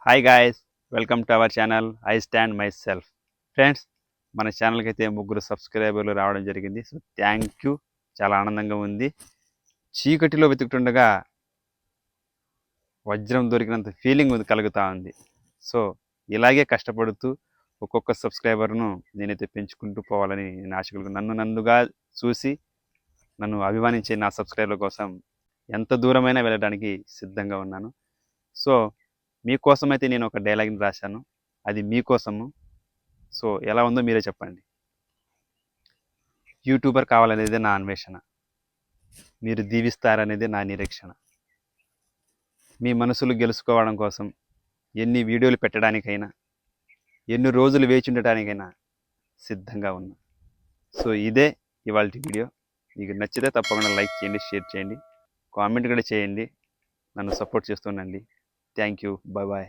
Hi guys, welcome to our channel I stand my self. Friends, మన ఛానల్కి అయితే 3 సబ్స్క్రైబర్లు రావడం జరిగింది. So thank you. చాలా ఆనందంగా ఉంది. చీకటిలో వెతుకుతుండగా వజ్రం దొరికినంత ఫీలింగ్ కలుగుతూ ఉంది. సో ఇలాగే కష్టపడుతూ ఒక్కొక్క సబ్స్క్రైబర్ను నేనైతే పెంచుకుంటూ పోవాలని నేను ఆశ నన్నుగా చూసి నన్ను అభిమానించే నా సబ్స్క్రైబర్ల కోసం ఎంత దూరమైనా వెళ్ళడానికి సిద్ధంగా ఉన్నాను. సో మీకోసమైతే నేను ఒక డైలాగ్ని రాశాను, అది మీకోసము. సో ఎలా ఉందో మీరే చెప్పండి. యూట్యూబర్ కావాలనేదే నా అన్వేషణ, మీరు దీవిస్తారనేదే నా నిరీక్షణ. మీ మనసులు గెలుచుకోవడం కోసం ఎన్ని వీడియోలు పెట్టడానికైనా, ఎన్ని రోజులు వేచి ఉండటానికైనా సిద్ధంగా ఉన్నా. సో ఇదే ఇవాళ వీడియో. మీకు నచ్చితే తప్పకుండా లైక్ చేయండి, షేర్ చేయండి, కామెంట్ కూడా చేయండి. నన్ను సపోర్ట్ చేస్తుండండి. Thank you. Bye bye.